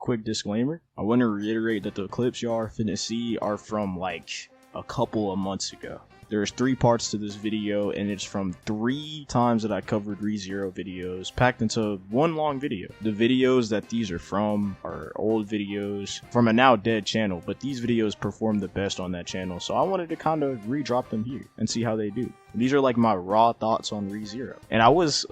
quick disclaimer. I want to reiterate that the clips y'all are finna see are from like a couple of months ago. There's 3 parts to this video, and it's from 3 times that I covered ReZero videos packed into one long video. The videos that these are from are old videos from a now dead channel, but these videos perform the best on that channel, so I wanted to kind of re-drop them here and see how they do. These are like my raw thoughts on ReZero. And I was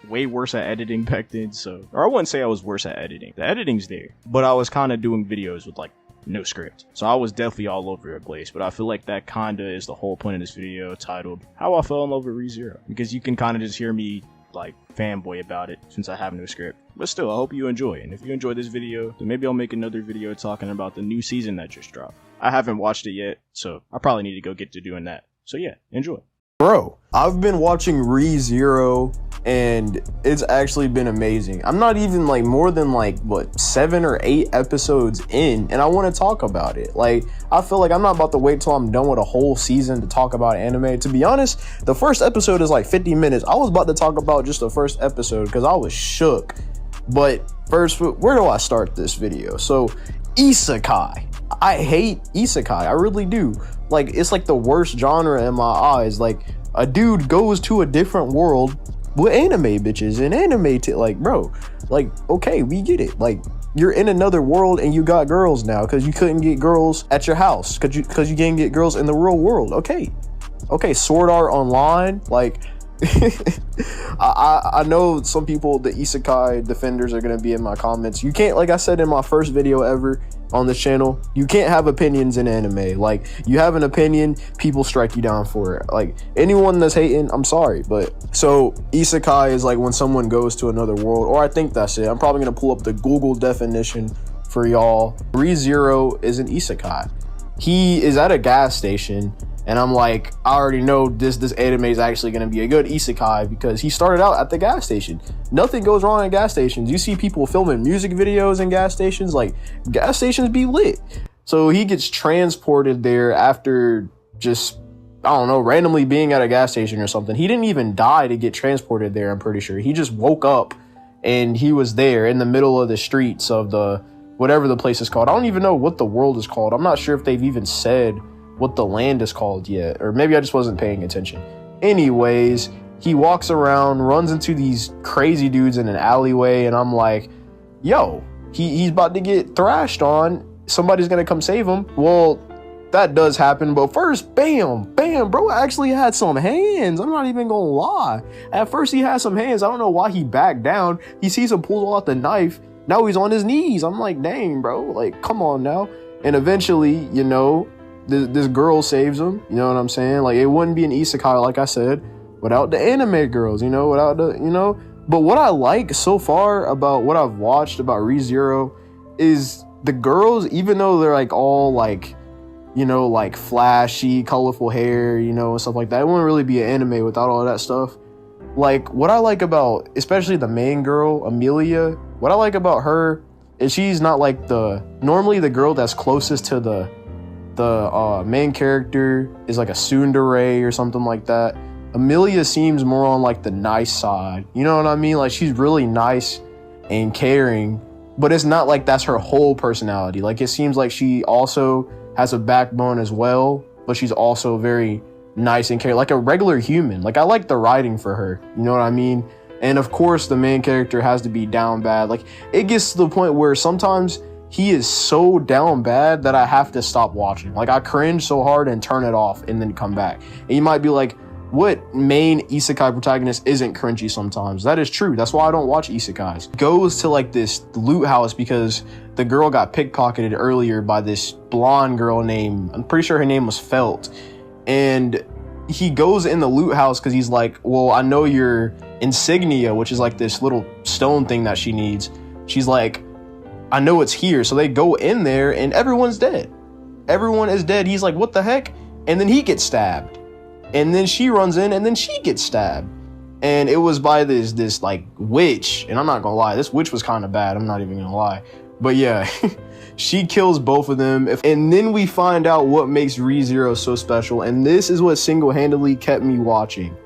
way worse at editing back then, or I wouldn't say I was worse at editing. The editing's there, but I was kind of doing videos with like no script. So I was definitely all over the place, but I feel like that kinda is the whole point of this video, titled How I Fell in Love with ReZero, because you can kinda just hear me like fanboy about it since I have no script. But still, I hope you enjoy, and if you enjoy this video, then maybe I'll make another video talking about the new season that just dropped. I haven't watched it yet, so I probably need to go get to doing that. So yeah, enjoy. Bro, I've been watching ReZero and it's actually been amazing. I'm not even like more than like what 7 or 8 episodes in, and I want to talk about it. Like, I feel like I'm not about to wait till I'm done with a whole season to talk about anime. To be honest, the first episode is like 50 minutes. I was about to talk about just the first episode because I was shook. But first, where do I start this video? So, Isekai. I hate Isekai. I really do. Like, it's like the worst genre in my eyes. Like, a dude goes to a different world with anime bitches and anime like, bro, like, okay, we get it. Like, you're in another world and you got girls now because you couldn't get girls at your house because you can't get girls in the real world. Okay, Sword Art Online, like, I know some people, the Isekai defenders, are gonna be in my comments. You can't, like I said in my first video ever on this channel, you can't have opinions in anime. Like, you have an opinion, people strike you down for it. Like, anyone that's hating, I'm sorry. But so Isekai is like when someone goes to another world, or I think that's it. I'm probably gonna pull up the Google definition for y'all. ReZero is an Isekai. He is at a gas station, and I'm like, I already know this anime is actually going to be a good isekai because he started out at the gas station. Nothing goes wrong in gas stations. You see people filming music videos in gas stations. Like, gas stations be lit. So he gets transported there after just, I don't know, randomly being at a gas station or something. He didn't even die to get transported there, I'm pretty sure. He just woke up and he was there in the middle of the streets of the, whatever the place is called. I don't even know what the world is called. I'm not sure if they've even said what the land is called yet, or maybe I just wasn't paying attention. Anyways, he walks around, runs into these crazy dudes in an alleyway, and I'm like, yo, he's about to get thrashed on. Somebody's gonna come save him. Well, that does happen, but first, bam, bro actually had some hands. I'm not even gonna lie. At first he had some hands. I don't know why he backed down. He sees him pull out the knife. Now he's on his knees. I'm like, dang, bro, like, come on now. And eventually, you know, this girl saves him, you know what I'm saying? Like, it wouldn't be an isekai, like I said, without the anime girls, you know, without the, you know. But what I like so far about what I've watched about ReZero is the girls, even though they're like all like, you know, like flashy, colorful hair, you know, and stuff like that. It wouldn't really be an anime without all that stuff. Like, what I like about, especially the main girl, Amelia, what I like about her is she's not like normally the girl that's closest to the main character is like a tsundere or something like that. Amelia seems more on like the nice side, you know what I mean? Like, she's really nice and caring, but it's not like that's her whole personality. Like, it seems like she also has a backbone as well, but she's also very nice and caring, like a regular human. Like, I like the writing for her, you know what I mean? And of course the main character has to be down bad. Like, it gets to the point where sometimes he is so down bad that I have to stop watching. Like, I cringe so hard and turn it off and then come back. And you might be like, what main isekai protagonist isn't cringy sometimes? That is true. That's why I don't watch isekais. Goes to like this loot house because the girl got pickpocketed earlier by this blonde girl named, I'm pretty sure her name was Felt. And he goes in the loot house because he's like, well, I know your insignia, which is like this little stone thing that she needs. She's like, I know it's here. So they go in there and everyone's dead. Everyone is dead. He's like, what the heck? And then he gets stabbed. And then she runs in and then she gets stabbed. And it was by this like witch. And I'm not gonna lie, this witch was kind of bad. I'm not even gonna lie. But yeah, she kills both of them. And then we find out what makes ReZero so special. And this is what single-handedly kept me watching.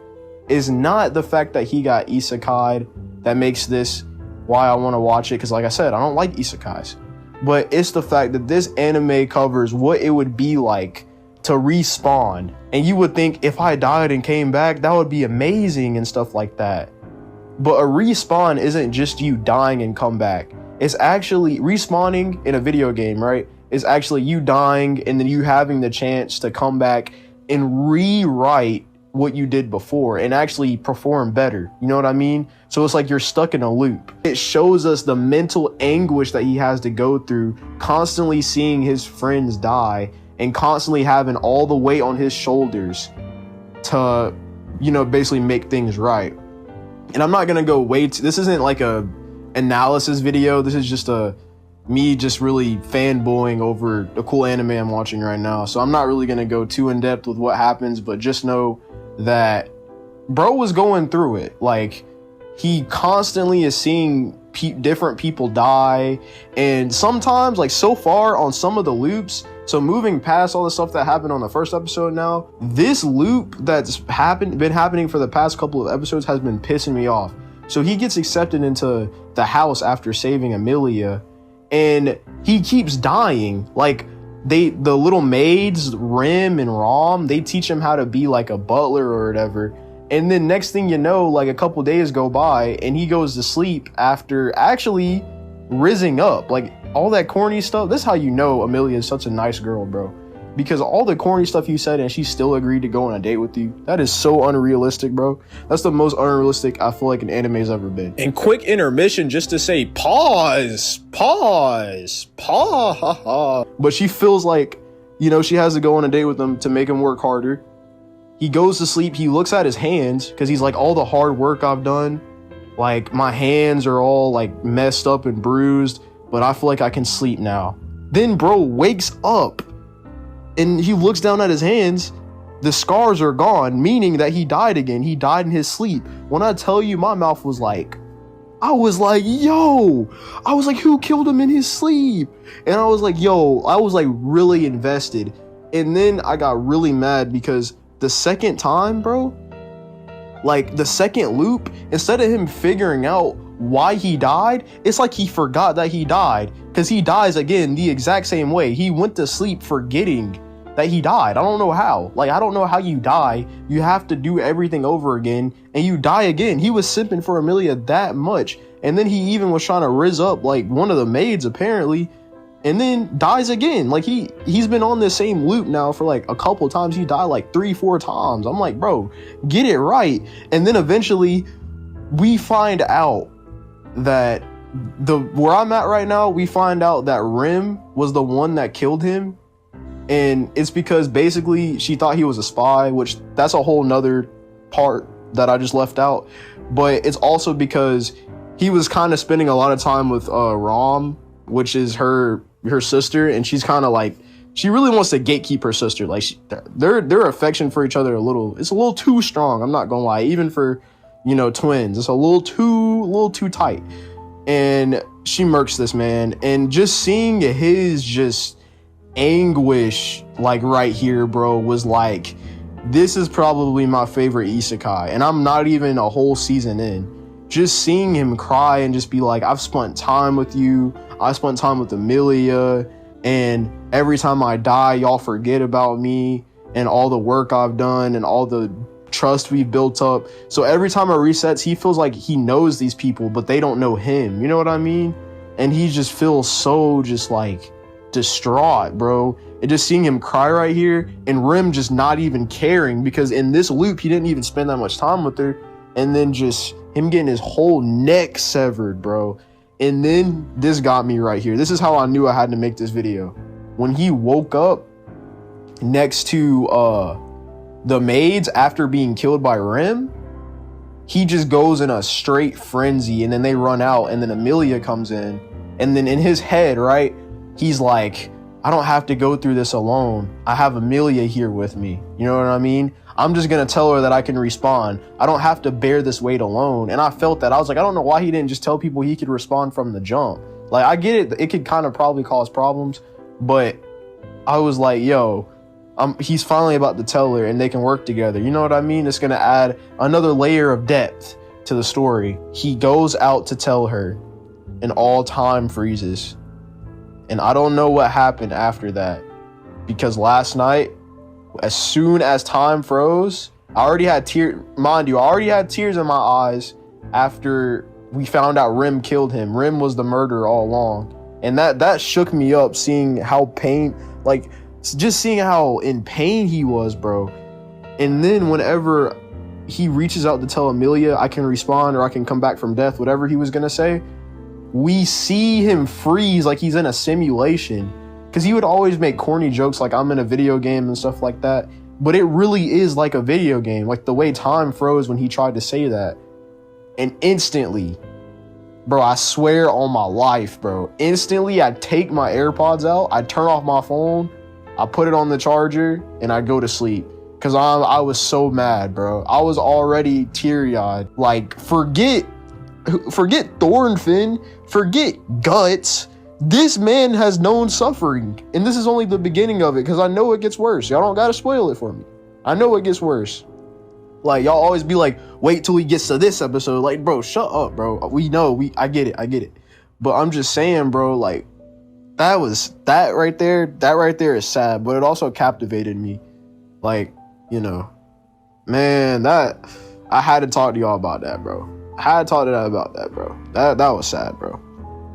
Is not the fact that he got isekai'd that makes this. why I want to watch it, because like I said, I don't like isekais. But it's the fact that this anime covers what it would be like to respawn. And you would think if I died and came back, that would be amazing and stuff like that. But a respawn isn't just you dying and come back. It's actually respawning in a video game, right? Is actually you dying and then you having the chance to come back and rewrite what you did before and actually perform better. You know what I mean? So it's like you're stuck in a loop. It shows us the mental anguish that he has to go through, constantly seeing his friends die and constantly having all the weight on his shoulders to, you know, basically make things right. And I'm not gonna go this isn't like a analysis video. This is just me just really fanboying over the cool anime I'm watching right now. So I'm not really gonna go too in depth with what happens, but just know that bro was going through it. Like, he constantly is seeing different people die, and sometimes, like, so far on some of the loops, so moving past all the stuff that happened on the first episode now, this loop that's been happening for the past couple of episodes has been pissing me off. So he gets accepted into the house after saving Amelia, and he keeps dying. Like, the little maids, Rim and Rom, they teach him how to be like a butler or whatever. And then next thing you know, like a couple days go by and he goes to sleep after actually rising up. Like, all that corny stuff. This is how you know Amelia is such a nice girl, bro. Because all the corny stuff you said and she still agreed to go on a date with you, that is so unrealistic, bro. That's the most unrealistic I feel like an anime's ever been. And quick intermission just to say pause. But she feels like, you know, she has to go on a date with him to make him work harder. He goes to sleep. He looks at his hands because he's like, all the hard work I've done, like, my hands are all like messed up and bruised, but I feel like I can sleep now. Then bro wakes up and he looks down at his hands. The scars are gone, meaning that he died again. He died in his sleep. When I tell you, my mouth was like, I was like, who killed him in his sleep? And I was like, I was like really invested. And then I got really mad because the second time, bro, like the second loop, instead of him figuring out why he died, it's like he forgot that he died, because he dies again the exact same way. He went to sleep forgetting that he died. I don't know how. Like, I don't know how you die. You have to do everything over again and you die again. He was simping for Amelia that much, and then he even was trying to riz up like one of the maids apparently, and then dies again. Like, he's been on this same loop now for like a couple of times. He died like 3-4 times. I'm like, bro, get it right. And then eventually we find out that where I'm at right now, we find out that Rim was the one that killed him. And it's because basically she thought he was a spy, which that's a whole nother part that I just left out. But it's also because he was kind of spending a lot of time with Rom, which is her sister, and she's kind of like, she really wants to gatekeep her sister. Like, their affection for each other it's a little too strong. I'm not gonna lie, even for, you know, twins, it's a little too tight. And she murks this man, and just seeing his just anguish like right here, bro, was like, this is probably my favorite isekai, and I'm not even a whole season in. Just seeing him cry and just be like, I've spent time with you, I spent time with Amelia, and every time I die, y'all forget about me and all the work I've done and all the trust we've built up. So every time it resets, he feels like he knows these people, but they don't know him. You know what I mean? And he just feels so just like distraught, bro. And just seeing him cry right here, and Rim just not even caring, because in this loop, he didn't even spend that much time with her. And then just him getting his whole neck severed, bro. And then this got me right here. This is how I knew I had to make this video. When he woke up next to the maids after being killed by Rim, he just goes in a straight frenzy, and then they run out, and then Amelia comes in, and then in his head, right, he's like, I don't have to go through this alone. I have Amelia here with me. You know what I mean? I'm just gonna tell her that I can respawn. I don't have to bear this weight alone. And I felt that. I was like, I don't know why he didn't just tell people he could respawn from the jump. Like, I get it. It could kind of probably cause problems, but I was like, he's finally about to tell her and they can work together. You know what I mean? It's gonna add another layer of depth to the story. He goes out to tell her, and all time freezes. And I don't know what happened after that, because last night, as soon as time froze, I already had tears. Mind you, I already had tears in my eyes after we found out Rim killed him. Rim was the murderer all along. And that shook me up, seeing how just seeing how in pain he was, bro. And then whenever he reaches out to tell Amelia, I can respond or I can come back from death, whatever he was gonna say, we see him freeze like he's in a simulation. Because he would always make corny jokes like I'm in a video game and stuff like that. But it really is like a video game, like the way time froze when he tried to say that. And instantly, bro, I swear on my life, bro, instantly I take my AirPods out, I turn off my phone, I put it on the charger, and I go to sleep. Because I was so mad, bro. I was already teary-eyed. Like, forget Thornfinn, forget Guts. This man has known suffering, and this is only the beginning of it, because I know it gets worse. Y'all don't gotta spoil it for me. I know it gets worse. Like, y'all always be like, wait till he gets to this episode. Like, bro, shut up, bro. I get it. But I'm just saying, bro, like, that right there is sad, but it also captivated me. Like, you know, man, I had to talk to y'all about that, bro. That was sad, bro.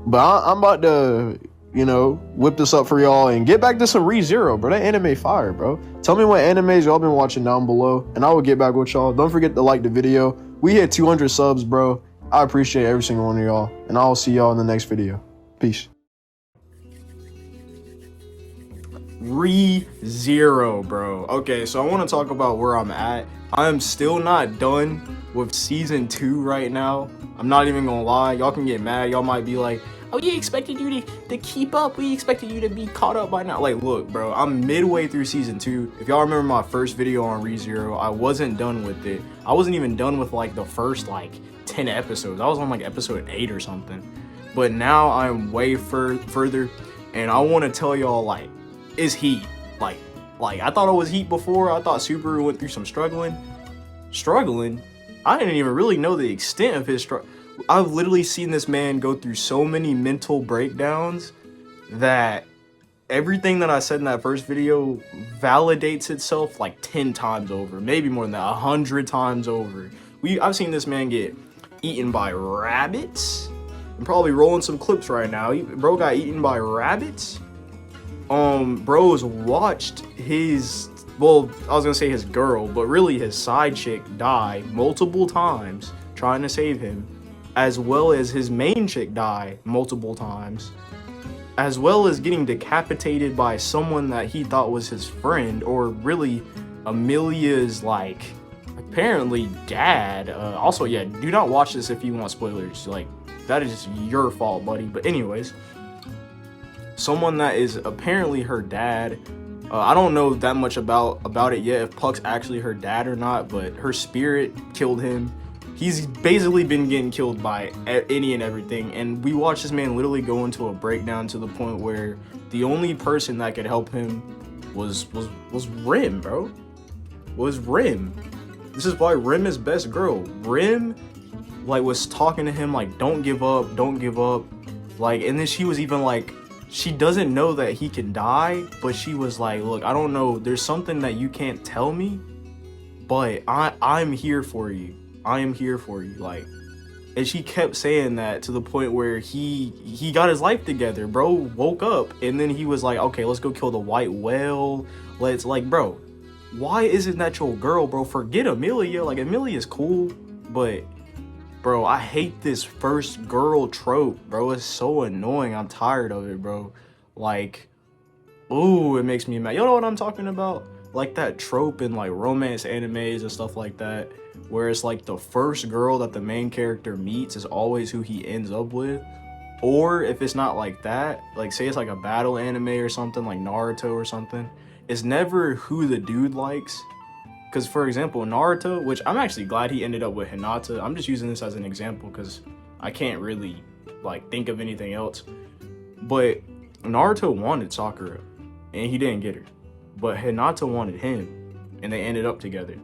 But I'm about to, you know, whip this up for y'all and get back to some ReZero, bro. That anime fire, bro. Tell me what animes y'all been watching down below, and I will get back with y'all. Don't forget to like the video. We hit 200 subs, bro. I appreciate every single one of y'all, and I'll see y'all in the next video. Peace. ReZero, bro. Okay, so I want to talk about where I'm at. I'm still not done with season 2 right now. I'm not even gonna lie. Y'all can get mad. Y'all might be like, oh, we expected you to keep up. We expected you to be caught up by now. Like, look, bro, I'm midway through season 2. If y'all remember my first video on ReZero, I wasn't done with it. I wasn't even done with, like, the first, like, 10 episodes. I was on, like, episode 8 or something. But now I'm way further, and I want to tell y'all, like, it's heat. Like, I thought it was heat before. I thought Subaru went through some struggling. I didn't even really know the extent of his struggle. I've literally seen this man go through so many mental breakdowns that everything that I said in that first video validates itself like 10 times over, maybe more than that, 100 times over. I've seen this man get eaten by rabbits. I'm probably rolling some clips right now. Bro got eaten by rabbits. Bro's watched his, well, I was gonna say his girl, but really his side chick die multiple times trying to save him, as well as his main chick die multiple times, as well as getting decapitated by someone that he thought was his friend, or really Amelia's, like, apparently dad. Also, yeah, do not watch this if you want spoilers. Like, that is your fault, buddy. But anyways, someone that is apparently her dad. I don't know that much about it yet, if Puck's actually her dad or not, but her spirit killed him. He's basically been getting killed by any and everything, and we watched this man literally go into a breakdown to the point where the only person that could help him was Rim, bro. Was Rim. This is why Rim is best girl. Rim, like, was talking to him like, don't give up, like, and then she was even like, she doesn't know that he can die, but she was like, look, I don't know, there's something that you can't tell me, but I'm here for you. I am here for you. Like, and she kept saying that to the point where he got his life together. Bro woke up, and then he was like, okay, let's go kill the white whale. Let's, like, bro, why isn't that your girl, bro? Forget Amelia. Like, Amelia's cool, but bro, I hate this first girl trope, bro. It's so annoying. I'm tired of it, bro. Like, ooh, it makes me mad. You know what I'm talking about? Like that trope in, like, romance animes and stuff like that, where it's like the first girl that the main character meets is always who he ends up with. Or if it's not like that, like, say it's like a battle anime or something, like Naruto or something, it's never who the dude likes. Because, for example, Naruto, which I'm actually glad he ended up with Hinata. I'm just using this as an example because I can't really, like, think of anything else. But Naruto wanted Sakura, and he didn't get her. But Hinata wanted him, and they ended up together.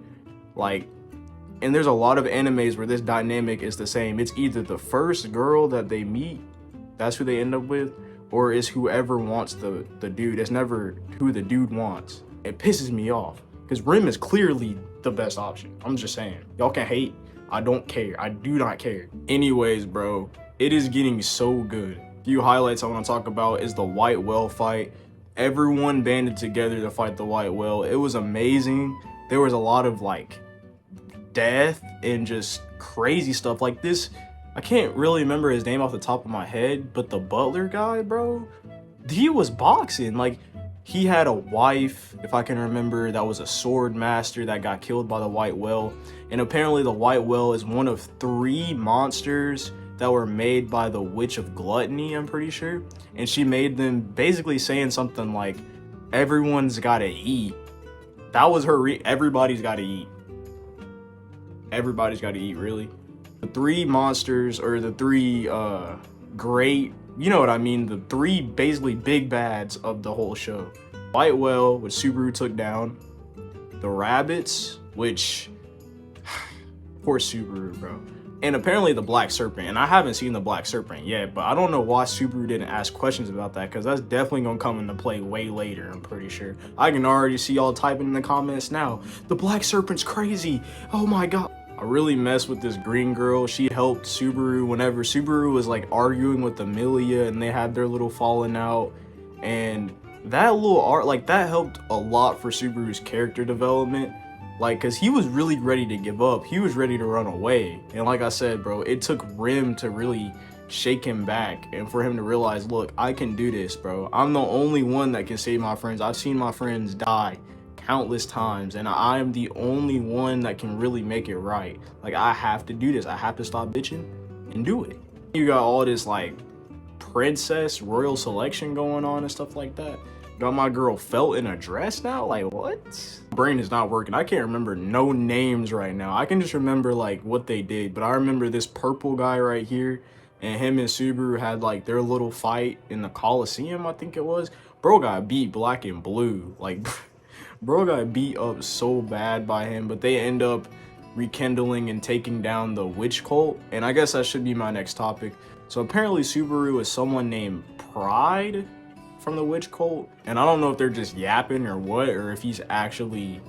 Like, and there's a lot of animes where this dynamic is the same. It's either the first girl that they meet that's who they end up with, or is whoever wants the dude. It's never who the dude wants. It pisses me off because Rim is clearly the best option. I'm just saying, y'all can hate, I don't care, I do not care. Anyways, bro, it is getting so good. A few highlights I want to talk about is the white whale fight. Everyone banded together to fight the white whale. It was amazing. There was a lot of like death and just crazy stuff like this. I can't really remember his name off the top of my head, but the butler guy, bro, he was boxing. Like, he had a wife, if I can remember, that was a sword master that got killed by the white whale. And apparently the white whale is one of 3 monsters that were made by the Witch of Gluttony, I'm pretty sure. And she made them basically saying something like, everyone's gotta eat. That was her, everybody's gotta eat. Everybody's gotta eat, really. The 3 monsters, or the 3 great, you know what I mean, the 3 basically big bads of the whole show. White whale, which Subaru took down. The rabbits, which, poor Subaru, bro. And apparently the black serpent, and I haven't seen the black serpent yet, but I don't know why Subaru didn't ask questions about that, because that's definitely gonna come into play way later, I'm pretty sure. I can already see y'all typing in the comments now, the black serpent's crazy, oh my god. I really messed with this green girl. She helped Subaru whenever Subaru was like arguing with Amelia and they had their little falling out. And that little art, like, that helped a lot for Subaru's character development. Like, cause he was really ready to give up. He was ready to run away. And like I said, bro, it took Rim to really shake him back and for him to realize, look, I can do this, bro. I'm the only one that can save my friends. I've seen my friends die countless times, and I am the only one that can really make it right. Like, I have to do this. I have to stop bitching and do it. You got all this like princess royal selection going on and stuff like that. Got my girl Felt in a dress now? Like, what? Brain is not working. I can't remember no names right now. I can just remember like what they did, but I remember this purple guy right here, and him and Subaru had like their little fight in the Coliseum, I think it was. Bro got beat black and blue. Like, bro got beat up so bad by him, but they end up rekindling and taking down the witch cult. And I guess that should be my next topic. So apparently Subaru is someone named Pride from the witch cult, and I don't know if they're just yapping or what, or if he's actually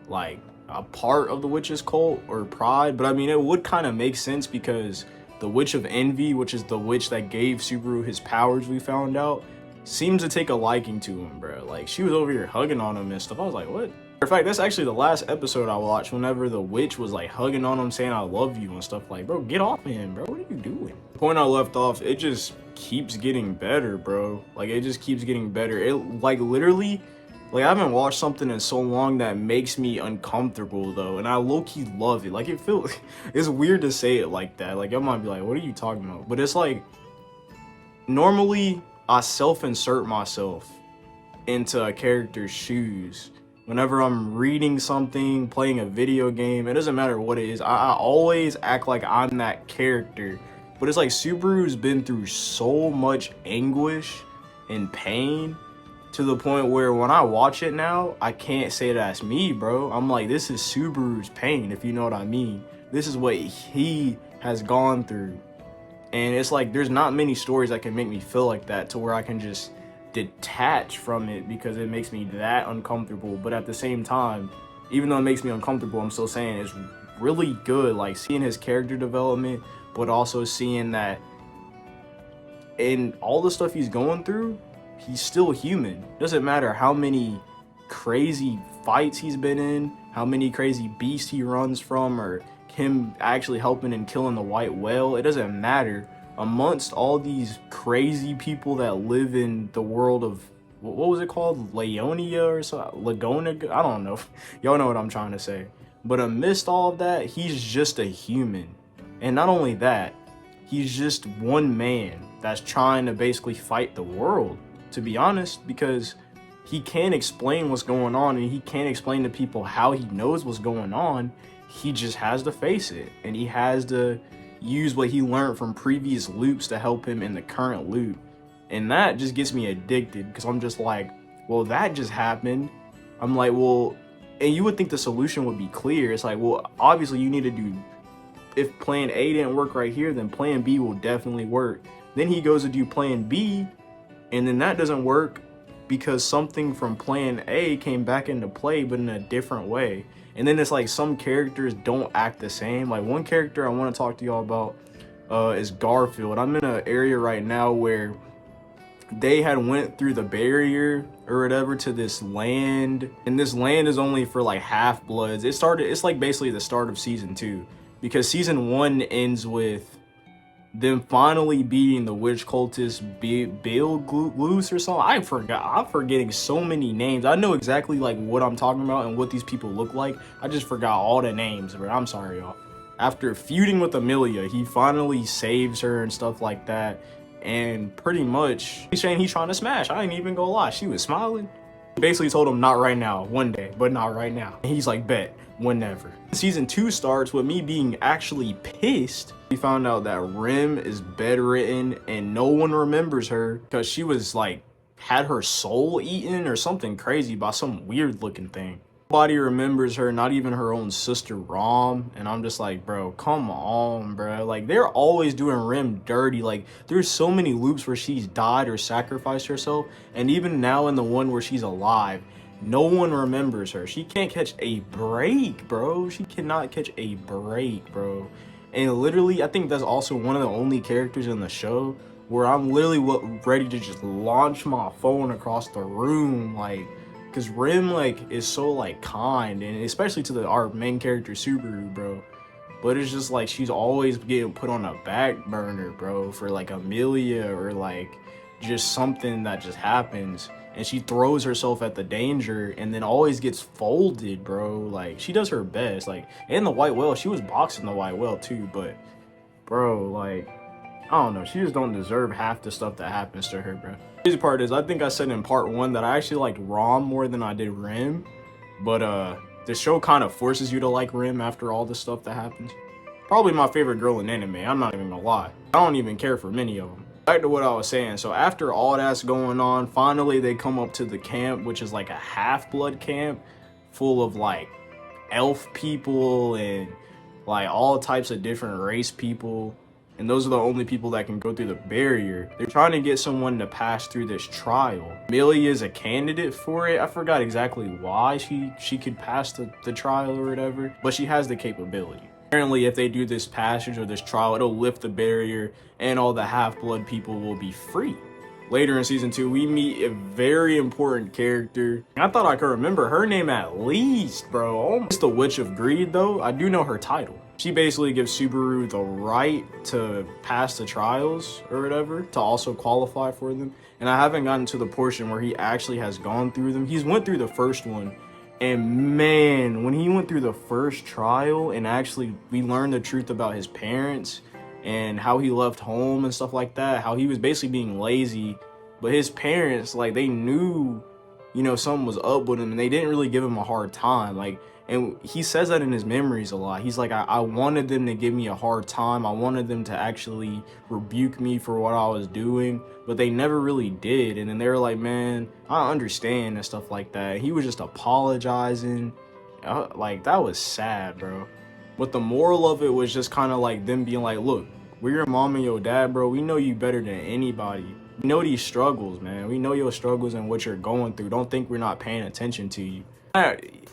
like a part of the witch's cult or Pride. But I mean, it would kind of make sense because the Witch of Envy, which is the witch that gave Subaru his powers, we found out, seems to take a liking to him, bro. Like, she was over here hugging on him and stuff. I was like, what? In fact, that's actually the last episode I watched, whenever the witch was like hugging on him saying I love you and stuff. Like, bro, get off of him, bro. What are you doing? The point I left off, it just keeps getting better, bro. Like, it just keeps getting better. It, like, literally, like, I haven't watched something in so long that makes me uncomfortable, though, and I low-key love it. Like, it feels, it's weird to say it like that. Like, I might be like, what are you talking about? But it's like, normally I self-insert myself into a character's shoes. Whenever I'm reading something, playing a video game, it doesn't matter what it is, I always act like I'm that character. But it's like Subaru's been through so much anguish and pain to the point where when I watch it now, I can't say that's me, bro. I'm like, this is Subaru's pain, if you know what I mean. This is what he has gone through. And it's like, there's not many stories that can make me feel like that, to where I can just detach from it because it makes me that uncomfortable. But at the same time, even though it makes me uncomfortable, I'm still saying it's really good, like seeing his character development, but also seeing that in all the stuff he's going through, he's still human. Doesn't matter how many crazy fights he's been in, how many crazy beasts he runs from, or him actually helping and killing the white whale. It doesn't matter. Amongst all these crazy people that live in the world of, what was it called? Leonia or something? Lagona? I don't know. Y'all know what I'm trying to say. But amidst all of that, he's just a human. And not only that, he's just one man that's trying to basically fight the world, to be honest, because he can't explain what's going on, and he can't explain to people how he knows what's going on. He just has to face it, and he has to use what he learned from previous loops to help him in the current loop. And that just gets me addicted, because I'm just like, well, that just happened. I'm like, well, and you would think the solution would be clear. It's like, well, obviously you need to do, if plan A didn't work right here, then plan B will definitely work. Then he goes to do plan B, and then that doesn't work because something from plan A came back into play, but in a different way. And then it's like some characters don't act the same. Like one character I want to talk to y'all about is Garfield. I'm in an area right now where they had went through the barrier or whatever to this land, and this land is only for like half-bloods. It's like basically the start of season 2, because season 1 ends with them finally beating the witch cultist Bill Gloose or something. I'm forgetting so many names. I know exactly like what I'm talking about and what these people look like. I just forgot all the names, bro. I'm sorry, y'all. After feuding with Amelia, he finally saves her and stuff like that. And pretty much he's saying he's trying to smash. I ain't even gonna lie, she was smiling. Basically told him not right now, one day, but not right now. And he's like, bet, whenever. Season 2 starts with me being actually pissed. We found out that Rim is bedridden and no one remembers her because she was like, had her soul eaten or something crazy by some weird looking thing. Nobody remembers her, not even her own sister Rom. And I'm just like, bro, come on, bro. Like, they're always doing Rim dirty. Like, there's so many loops where she's died or sacrificed herself, and even now in the one where she's alive, no one remembers her. She can't catch a break, bro. She cannot catch a break, bro. And literally, I think that's also one of the only characters in the show where I'm literally ready to just launch my phone across the room, like, because Rim, like, is so, like, kind, and especially to our main character, Subaru, bro. But it's just, like, she's always getting put on a back burner, bro, for, like, Amelia or, like, just something that just happens. And she throws herself at the danger and then always gets folded, bro. Like, she does her best. Like, in the White Whale, she was boxing the White Whale, too. But, bro, like, I don't know. She just don't deserve half the stuff that happens to her, bro. The crazy part is, I think I said in part 1 that I actually liked Rom more than I did Rim. But the show kind of forces you to like Rim after all the stuff that happens. Probably my favorite girl in anime, I'm not even gonna lie. I don't even care for many of them. Back to what I was saying. So after all that's going on, finally they come up to the camp, which is like a half-blood camp full of like elf people and like all types of different race people. And those are the only people that can go through the barrier. They're trying to get someone to pass through this trial. Amelia is a candidate for it. I forgot exactly why she could pass the trial or whatever, but she has the capability. Apparently, if they do this passage or this trial, it'll lift the barrier and all the half-blood people will be free. Later in season 2, we meet a very important character. I thought I could remember her name at least, bro. Almost the Witch of Greed, though. I do know her title. She basically gives Subaru the right to pass the trials or whatever, to also qualify for them. And I haven't gotten to the portion where he actually has gone through them. He's went through the first one. And man, when he went through the first trial and actually we learned the truth about his parents and how he left home and stuff like that, how he was basically being lazy, but his parents, like, they knew, you know, something was up with him and they didn't really give him a hard time. Like, and he says that in his memories a lot. He's like, I wanted them to give me a hard time. I wanted them to actually rebuke me for what I was doing, but they never really did. And then they were like, man, I understand and stuff like that. He was just apologizing. Like, that was sad, bro. But the moral of it was just kind of like them being like, look, we're your mom and your dad, bro. We know you better than anybody. We know these struggles, man. We know your struggles and what you're going through. Don't think we're not paying attention to you.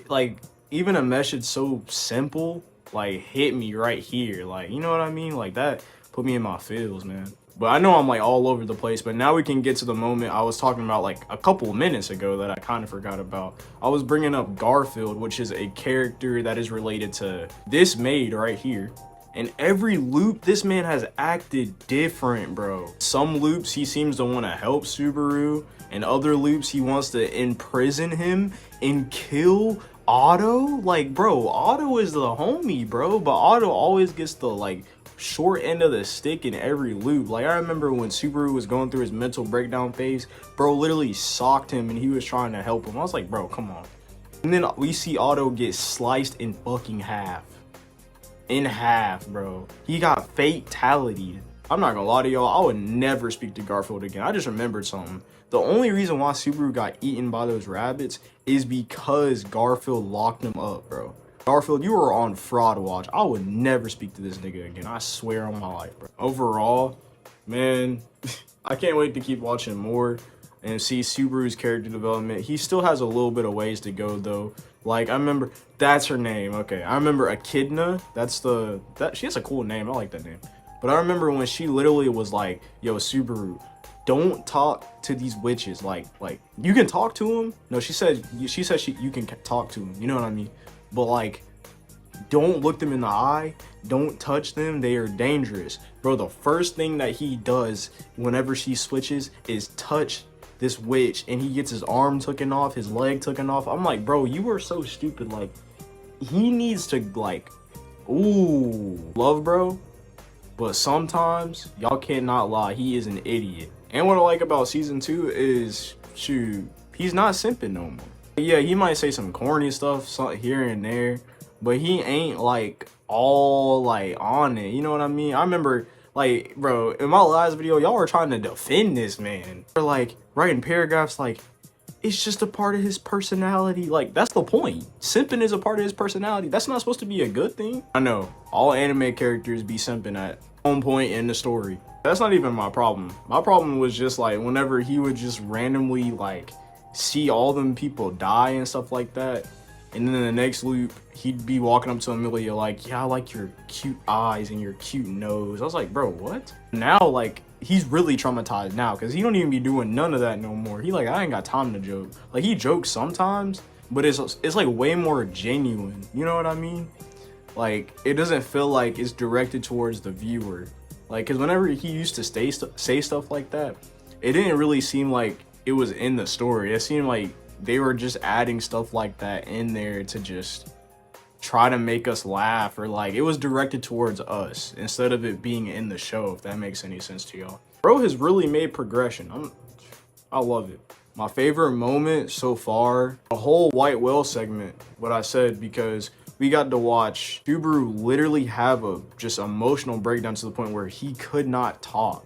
Like, even a message so simple, like, hit me right here. Like, you know what I mean? Like, that put me in my feels, man. But I know I'm, like, all over the place. But now we can get to the moment I was talking about, like, a couple minutes ago that I kind of forgot about. I was bringing up Garfield, which is a character that is related to this maid right here. And every loop, this man has acted different, bro. Some loops, he seems to want to help Subaru. And other loops, he wants to imprison him and kill Otto. Like, bro, Otto is the homie, bro. But Otto always gets the, like, short end of the stick in every loop. Like, I remember when Subaru was going through his mental breakdown phase, bro literally socked him and he was trying to help him. I was like, bro, come on. And then we see Otto get sliced in fucking half. In half, bro. He got fatality. I'm not gonna lie to y'all, I would never speak to Garfield again. I just remembered something. The only reason why Subaru got eaten by those rabbits is because Garfield locked him up, bro. Garfield, you were on fraud watch. I would never speak to this nigga again. I swear on my life, bro. Overall, Man, I can't wait to keep watching more and see Subaru's character development. He still has a little bit of ways to go though. Like I remember that's her name. Okay, I remember Echidna. She has a cool name. I like that name. But I remember when she literally was like, "Yo, Subaru, don't talk to these witches. Like you can talk to them." No, she said you can talk to them. You know what I mean? But like, don't look them in the eye. Don't touch them. They are dangerous. Bro, the first thing that he does whenever she switches is touch this witch, and he gets his arm taken off, his leg taken off. I'm like, bro, you are so stupid. Like, he needs to like, ooh, love, bro. But sometimes y'all cannot lie. He is an idiot. And what I like about season 2 is, shoot, he's not simping no more. Yeah, he might say some corny stuff here and there, but he ain't like all like on it. You know what I mean? I remember like, bro, in my last video, y'all were trying to defend this man. Or like writing paragraphs like, it's just a part of his personality. Like, that's the point. Simping is a part of his personality. That's not supposed to be a good thing. I know all anime characters be simping at one point in the story. That's not even my problem. My problem was just like whenever he would just randomly like see all them people die and stuff like that, and then in the next loop he'd be walking up to Amelia like, yeah, I like your cute eyes and your cute nose. I was like, bro, what? Now like he's really traumatized now because he don't even be doing none of that no more. He like, I ain't got time to joke. Like, he jokes sometimes, but it's like way more genuine. You know what I mean? Like, it doesn't feel like it's directed towards the viewer. Like, because whenever he used to say stuff like that, it didn't really seem like it was in the story. It seemed like they were just adding stuff like that in there to just try to make us laugh, or like it was directed towards us instead of it being in the show, if that makes any sense to y'all. Bro has really made progression. I love it. My favorite moment so far, the whole white whale segment, what I said, because we got to watch Subaru literally have a just emotional breakdown to the point where he could not talk.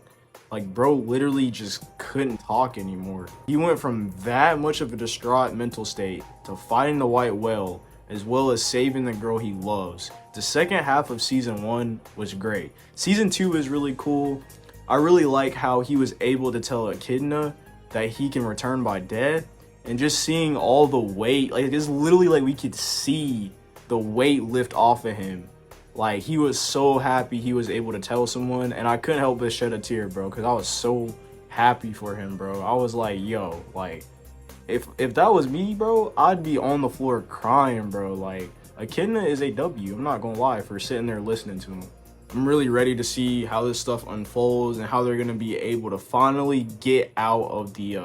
Like, bro literally just couldn't talk anymore. He went from that much of a distraught mental state to fighting the white whale, as well as saving the girl he loves. The second half of season 1 was great. Season 2 is really cool. I really like how he was able to tell Echidna that he can return by death, and just seeing all the weight, like it's literally like we could see the weight lift off of him. Like, he was so happy he was able to tell someone, and I couldn't help but shed a tear, bro, because I was so happy for him, bro. I was like, yo, like, if that was me, bro, I'd be on the floor crying, bro. Like, Echidna is a W, I'm not gonna lie, for sitting there listening to him. I'm really ready to see how this stuff unfolds and how they're gonna be able to finally get out of the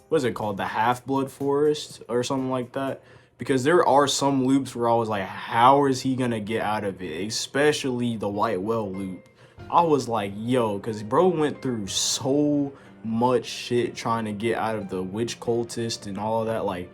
what is it called, the Half-Blood Forest or something like that. Because there are some loops where I was like, how is he gonna get out of it? Especially the white whale loop. I was like, yo, because bro went through so much shit trying to get out of the witch cultist and all of that. Like,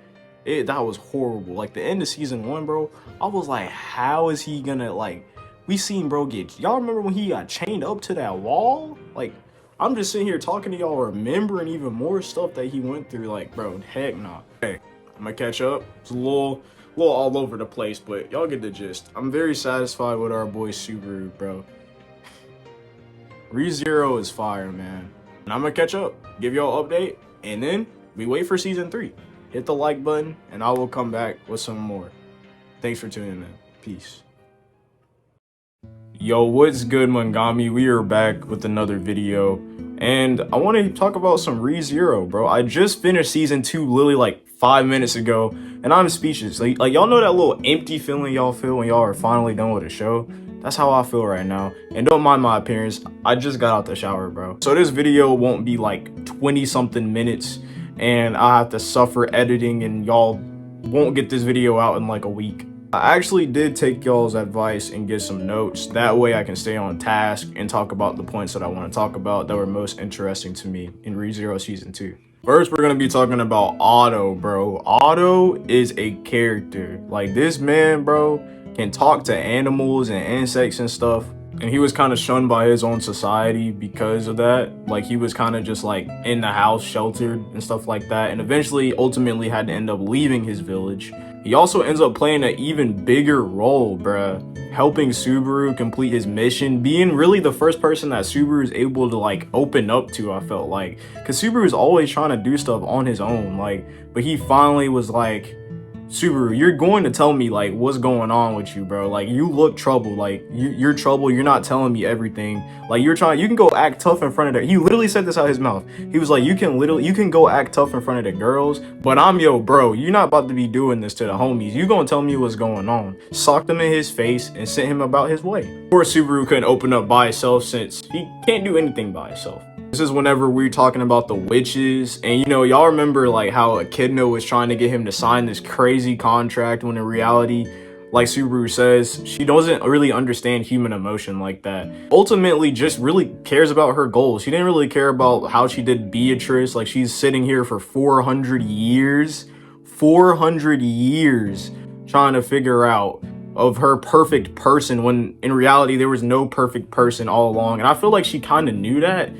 that was horrible. Like, the end of season 1, bro, I was like, how is he gonna, like, we seen bro get, y'all remember when he got chained up to that wall? Like, I'm just sitting here talking to y'all, remembering even more stuff that he went through. Like, bro, heck nah. Hey, I'm gonna catch up. It's a little all over the place, but y'all get the gist. I'm very satisfied with our boy Subaru, bro. ReZero is fire, man. And I'm gonna catch up, give y'all an update, and then we wait for season 3. Hit the like button, and I will come back with some more. Thanks for tuning in. Peace. Yo, what's good, Mangami? We are back with another video, and I want to talk about some ReZero, bro. I just finished season 2 literally like 5 minutes ago, and I'm speechless. Like y'all know that little empty feeling y'all feel when y'all are finally done with a show? That's how I feel right now. And don't mind my appearance, I just got out the shower, bro. So this video won't be like 20 something minutes, and I have to suffer editing, and y'all won't get this video out in like a week. I actually did take y'all's advice and get some notes. That way I can stay on task and talk about the points that I want to talk about that were most interesting to me in ReZero Season 2. First, we're going to be talking about Otto, bro. Otto is a character. Like, this man, bro, can talk to animals and insects and stuff and he was kind of shunned by his own society because of that. Like, he was kind of just like in the house, sheltered and stuff like that, and eventually ultimately had to end up leaving his village. He also ends up playing an even bigger role, bruh, helping Subaru complete his mission, being really the first person that Subaru is able to like open up to, I felt like, because Subaru is always trying to do stuff on his own, like, but he finally was like, Subaru, you're going to tell me like what's going on with you, bro. Like, you look troubled. Like, you're troubled. You're not telling me everything. Like, you can go act tough in front of the, he literally said this out his mouth. He was like, you can go act tough in front of the girls, but I'm your bro. You're not about to be doing this to the homies. You gonna tell me what's going on. Socked him in his face and sent him about his way. Of course, Subaru couldn't open up by himself since he can't do anything by himself. This is whenever we were talking about the witches, and you know, y'all remember like how Echidna was trying to get him to sign this crazy contract when in reality, like Subaru says, she doesn't really understand human emotion like that. Ultimately just really cares about her goals. She didn't really care about how she did Beatrice. Like, she's sitting here for 400 years trying to figure out of her perfect person when in reality there was no perfect person all along. And I feel like she kind of knew that,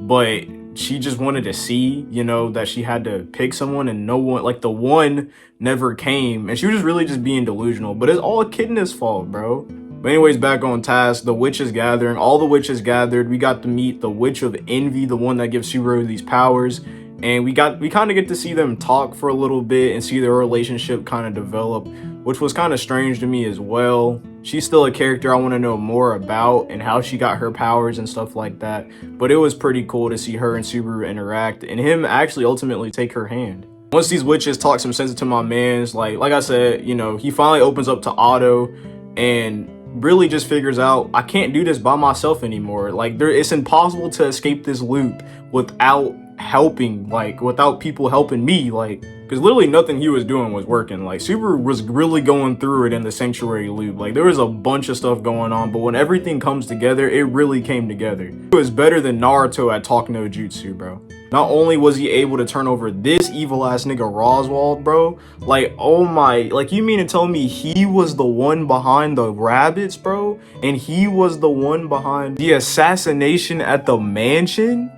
but she just wanted to see, you know, that she had to pick someone, and no one, like, the one never came, and she was just really just being delusional. But it's all Echidna's fault, bro. But anyways, back on task, the witches gathering, all the witches gathered. We got to meet the Witch of Envy, the one that gives Subaru these powers, and we kind of get to see them talk for a little bit and see their relationship kind of develop, which was kind of strange to me as well. She's still a character I want to know more about and how she got her powers and stuff like that. But it was pretty cool to see her and Subaru interact and him actually ultimately take her hand. Once these witches talk some sense into my mans, like I said, you know, he finally opens up to Otto and really just figures out, I can't do this by myself anymore. Like, it's impossible to escape this loop without helping, like, without people helping me, like, because literally nothing he was doing was working. Like, Subaru was really going through it in the sanctuary loop. Like, there was a bunch of stuff going on, but when everything comes together, it really came together. It was better than Naruto at Talk No Jutsu, bro. Not only was he able to turn over this evil ass nigga Roswald, bro, like, oh my, like, you mean to tell me he was the one behind the rabbits, bro? And he was the one behind the assassination at the mansion?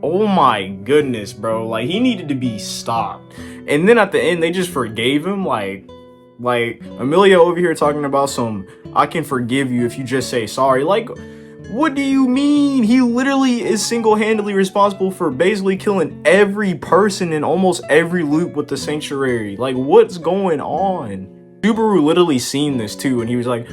Oh my goodness, bro. Like, he needed to be stopped. And then at the end, they just forgave him. Like Amelia over here talking about some, I can forgive you if you just say sorry. Like, what do you mean? He literally is single-handedly responsible for basically killing every person in almost every loop with the sanctuary. Like, what's going on? Subaru literally seen this too, and he was like,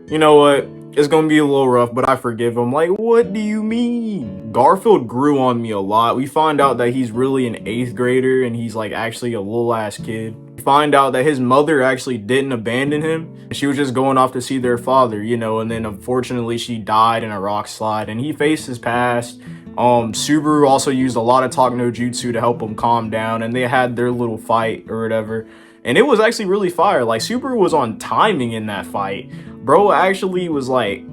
you know what? It's gonna be a little rough, but I forgive him. Like, what do you mean? Garfield grew on me a lot. We find out that he's really an 8th grader and he's like actually a little ass kid. We find out that his mother actually didn't abandon him. She was just going off to see their father, you know, and then unfortunately she died in a rock slide and he faced his past. Subaru also used a lot of Talk No Jutsu to help him calm down, and they had their little fight or whatever. And it was actually really fire. Like, Subaru was on timing in that fight. Bro actually was like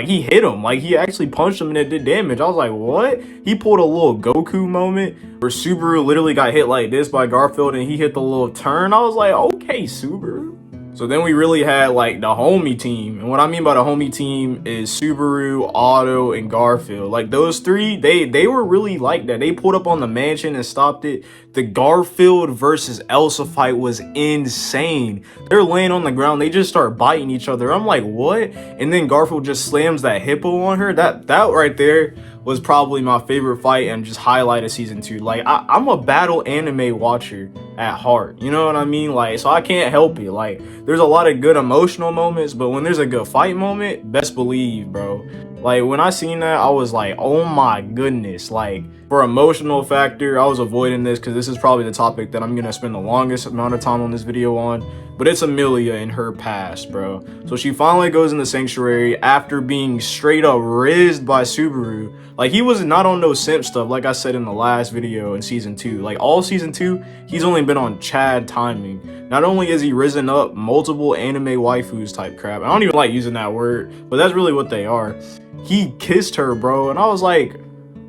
he hit him. Like, he actually punched him and it did damage. I was like, what? He pulled a little Goku moment where Subaru literally got hit like this by Garfield and he hit the little turn. I was like, okay, Subaru. So then we really had like the homie team. And what I mean by the homie team is Subaru, Otto, and Garfield. Like, those three, they were really like that. They pulled up on the mansion and stopped it. The Garfield versus Elsa fight was insane. They're laying on the ground. They just start biting each other. I'm like, what? And then Garfield just slams that hippo on her. That right there was probably my favorite fight and just highlight of season 2. Like, I'm a battle anime watcher at heart, you know what I mean? Like, so I can't help it. Like, there's a lot of good emotional moments, but when there's a good fight moment, best believe, bro. Like, when I seen that, I was like, oh my goodness. Like, for emotional factor, I was avoiding this because this is probably the topic that I'm gonna spend the longest amount of time on this video on. But it's Amelia in her past, bro. So she finally goes in the sanctuary after being straight up rizzed by Subaru. Like, he was not on no simp stuff, like I said in the last video in season 2. Like, all season 2, he's only been on Chad timing. Not only has he risen up multiple anime waifus type crap. I don't even like using that word, but that's really what they are. He kissed her, bro, and I was like,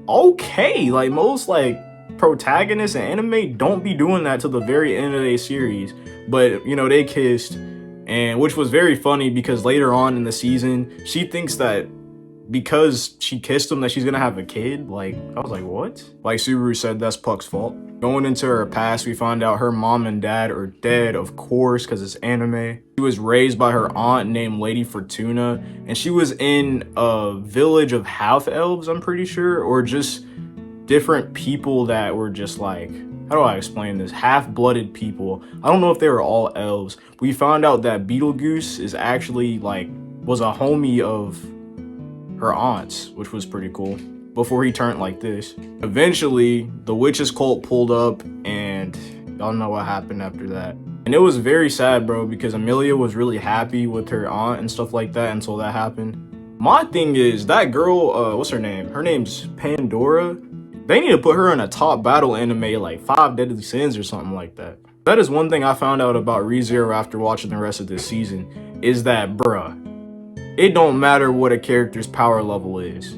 okay. Like, most like protagonists in anime don't be doing that till the very end of their series. But, you know, they kissed, and which was very funny because later on in the season, she thinks that because she kissed him that she's gonna have a kid. Like, I was like, what? Like Subaru said, that's Puck's fault. Going into her past, we find out her mom and dad are dead, of course, because it's anime. She was raised by her aunt named Lady Fortuna, and she was in a village of half-elves, I'm pretty sure, or just different people that were just like, how do I explain this? Half-blooded people. I don't know if they were all elves. We found out that Beetlejuice is actually like, was a homie of her aunt's, which was pretty cool, before he turned like this. Eventually, the witches cult pulled up, and y'all know what happened after that. And it was very sad, bro, because Amelia was really happy with her aunt and stuff like that until that happened. My thing is, that girl, what's her name? Her name's Pandora. They need to put her in a top battle anime like 5 Deadly Sins or something like that. That is one thing I found out about ReZero after watching the rest of this season, is that, bruh, it don't matter what a character's power level is.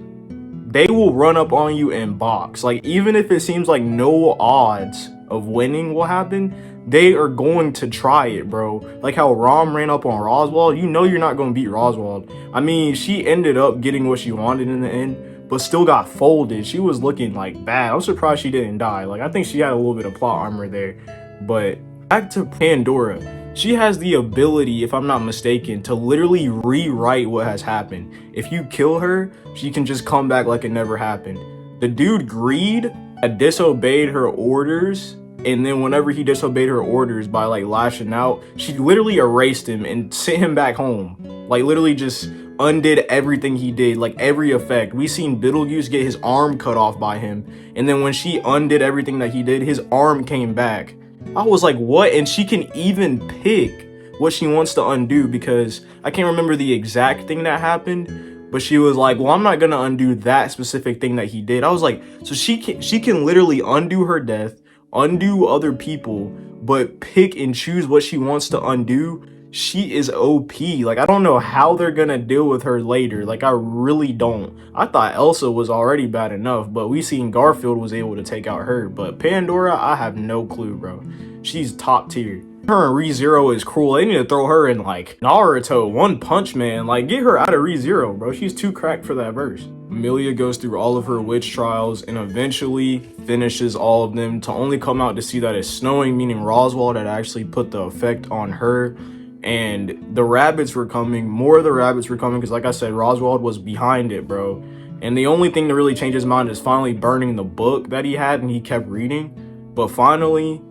They will run up on you and box. Like, even if it seems like no odds of winning will happen, they are going to try it, bro. Like how Rom ran up on Roswald. You know you're not going to beat Roswald. I mean, she ended up getting what she wanted in the end, but still got folded. She was looking like bad. I'm surprised she didn't die. Like, I think she had a little bit of plot armor there. But back to Pandora. She has the ability, if I'm not mistaken, to literally rewrite what has happened. If you kill her, she can just come back like it never happened. The dude Greed had disobeyed her orders, and then whenever he disobeyed her orders by like lashing out, she literally erased him and sent him back home. Like, literally just undid everything he did, like every effect. We seen Beetlejuice get his arm cut off by him, and then when she undid everything that he did, his arm came back. I was like, what? And she can even pick what she wants to undo, because I can't remember the exact thing that happened, but she was like, well, I'm not gonna undo that specific thing that he did. I was like, so she can literally undo her death, undo other people, but pick and choose what she wants to undo. She is OP. Like, I don't know how they're gonna deal with her later. Like, I really don't. I thought Elsa was already bad enough, but we seen Garfield was able to take out her. But Pandora, I have no clue, bro. She's top tier. Her and ReZero is cruel. They need to throw her in like Naruto, One Punch Man. Like, get her out of ReZero, bro. She's too cracked for that verse. Amelia goes through all of her witch trials and eventually finishes all of them, to only come out to see that it's snowing, meaning Roswald had actually put the effect on her. And the rabbits were coming, more of the rabbits were coming, because like I said, Roswald was behind it, bro. And the only thing to really change his mind is finally burning the book that he had and he kept reading. But finally,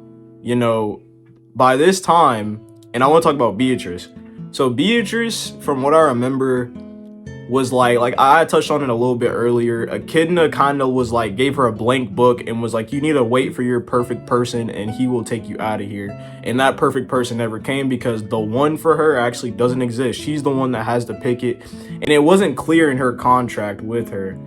you know, by this time, and I want to talk about Beatrice. So Beatrice, from what I remember, was like I touched on it a little bit earlier. Echidna kind of was like, gave her a blank book and was like, you need to wait for your perfect person and he will take you out of here. And that perfect person never came, because the one for her actually doesn't exist. She's the one that has to pick it, and it wasn't clear in her contract with her.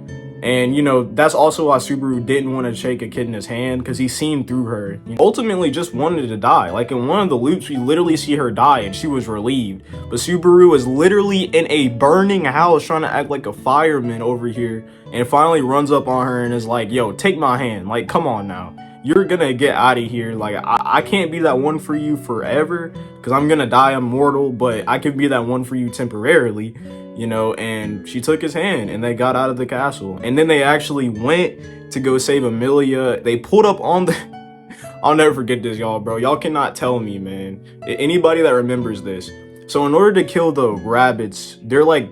And, you know, that's also why Subaru didn't want to shake Echidna's hand, because he seen through her. He ultimately just wanted to die. Like, in one of the loops, we literally see her die, and she was relieved. But Subaru is literally in a burning house trying to act like a fireman over here, and finally runs up on her and is like, yo, take my hand. Like, come on now. You're gonna get out of here. Like, I can't be that one for you forever, because I'm gonna die immortal, but I can be that one for you temporarily. You know, and she took his hand and they got out of the castle. And then they actually went to go save Amelia. They pulled up on the... I'll never forget this, y'all, bro. Y'all cannot tell me, man. Anybody that remembers this. So in order to kill the rabbits, they're like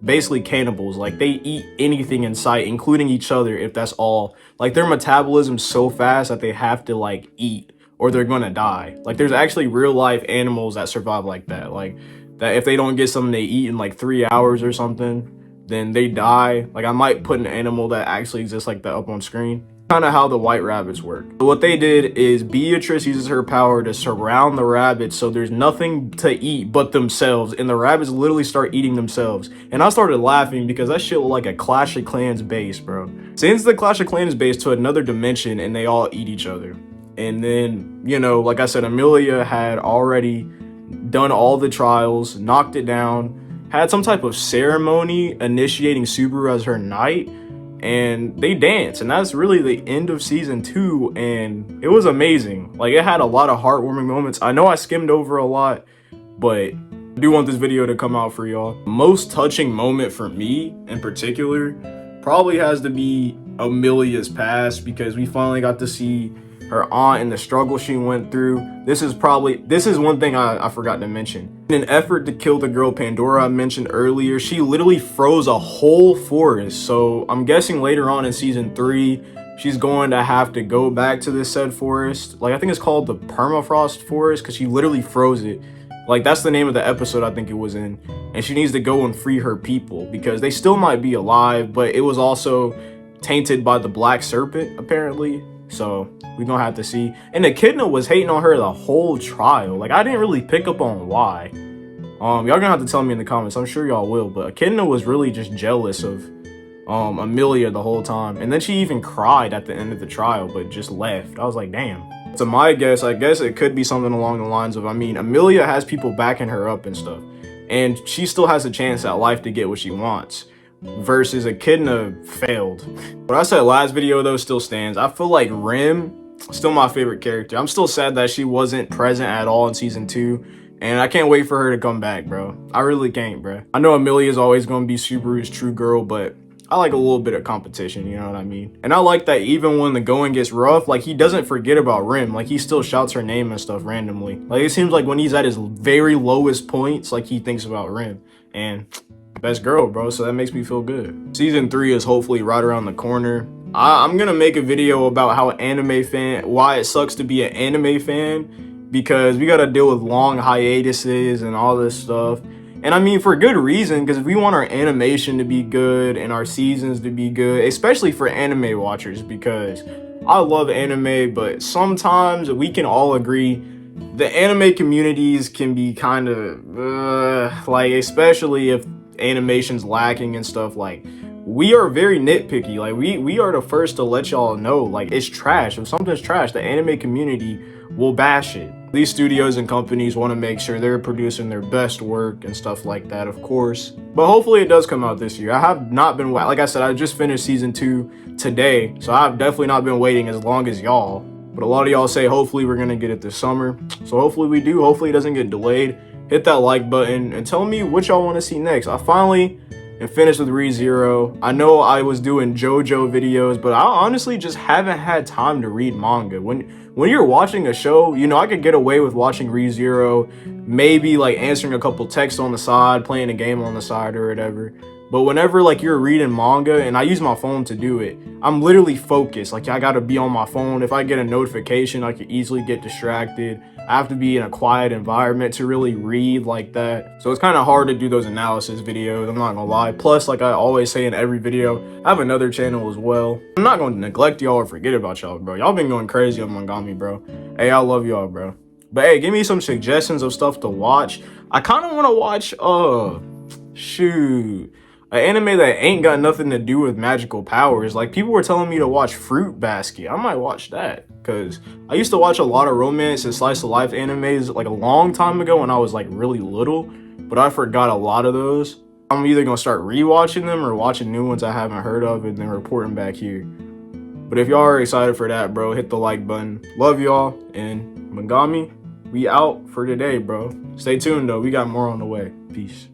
basically cannibals. Like, they eat anything in sight, including each other, if that's all. Like, their metabolism's so fast that they have to like eat or they're gonna die. Like, there's actually real life animals that survive like that. Like, that if they don't get something they eat in like 3 hours or something, then they die. Like, I might put an animal that actually exists like that up on screen. Kind of how the white rabbits work. So what they did is Beatrice uses her power to surround the rabbits so there's nothing to eat but themselves, and the rabbits literally start eating themselves. And I started laughing because that shit looked like a Clash of Clans base, bro. Sends the Clash of Clans base to another dimension and they all eat each other. And then, you know, like I said, Amelia had already done all the trials, knocked it down, had some type of ceremony initiating Subaru as her knight, and they danced. And that's really the end of season 2, and it was amazing. Like, it had a lot of heartwarming moments. I know I skimmed over a lot, but I do want this video to come out for y'all. Most touching moment for me in particular probably has to be Amelia's past, because we finally got to see her aunt and the struggle she went through. This is one thing I forgot to mention. In an effort to kill the girl Pandora I mentioned earlier, she literally froze a whole forest. So I'm guessing later on in season 3, she's going to have to go back to this said forest. Like, I think it's called the permafrost forest, because she literally froze it. Like, that's the name of the episode I think it was in. And she needs to go and free her people, because they still might be alive, but it was also tainted by the black serpent, apparently. So we're gonna have to see. And Echidna was hating on her the whole trial. Like, I didn't really pick up on why. Y'all gonna have to tell me in the comments. I'm sure y'all will. But Echidna was really just jealous of Amelia the whole time. And then she even cried at the end of the trial, but just left. I was like, damn. To my guess, I guess it could be something along the lines of, I mean, Amelia has people backing her up and stuff, and she still has a chance at life to get what she wants, versus Echidna failed. What I said last video though still stands. I feel like Rim, still my favorite character. I'm still sad that she wasn't present at all in season 2, and I can't wait for her to come back, bro. I really can't, bro. I know Amelia's always gonna be Subaru's true girl, but I like a little bit of competition, you know what I mean? And I like that even when the going gets rough, like, he doesn't forget about Rim. Like, he still shouts her name and stuff randomly. Like, it seems like when he's at his very lowest points, like, he thinks about Rim. And best girl, bro, so that makes me feel good. Season 3 is hopefully right around the corner. I'm gonna make a video about why it sucks to be an anime fan, because we gotta deal with long hiatuses and all this stuff. And I mean, for good reason, because we want our animation to be good and our seasons to be good, especially for anime watchers, because I love anime, but sometimes we can all agree the anime communities can be kind of, like, especially if animation's lacking and stuff. Like, we are very nitpicky. Like, we are the first to let y'all know, like, it's trash. If something's trash, the anime community will bash it. These studios and companies want to make sure they're producing their best work and stuff like that, of course. But hopefully it does come out this year. I have not been, like I said, I just finished season 2 today, so I've definitely not been waiting as long as y'all. But a lot of y'all say hopefully we're gonna get it this summer. So hopefully we do. Hopefully it doesn't get delayed. Hit that like button and tell me what y'all want to see next. I finally am finished with ReZero. I know I was doing JoJo videos, but I honestly just haven't had time to read manga. When you're watching a show, you know, I could get away with watching ReZero, maybe like answering a couple texts on the side, playing a game on the side or whatever. But whenever, like, you're reading manga, and I use my phone to do it, I'm literally focused. Like, I gotta be on my phone. If I get a notification, I could easily get distracted. I have to be in a quiet environment to really read like that. So it's kind of hard to do those analysis videos, I'm not gonna lie. Plus, like I always say in every video, I have another channel as well. I'm not gonna neglect y'all or forget about y'all, bro. Y'all been going crazy on Mangami, bro. Hey, I love y'all, bro. But hey, give me some suggestions of stuff to watch. I kind of want to watch, shoot, an anime that ain't got nothing to do with magical powers. Like, people were telling me to watch Fruit Basket. I might watch that, because I used to watch a lot of romance and slice of life animes like a long time ago when I was like really little, but I forgot a lot of those. I'm either gonna start rewatching them or watching new ones I haven't heard of and then reporting back here. But if y'all are excited for that, bro, hit the like button. Love y'all, and Mangami, we out for today, bro. Stay tuned though, we got more on the way. Peace.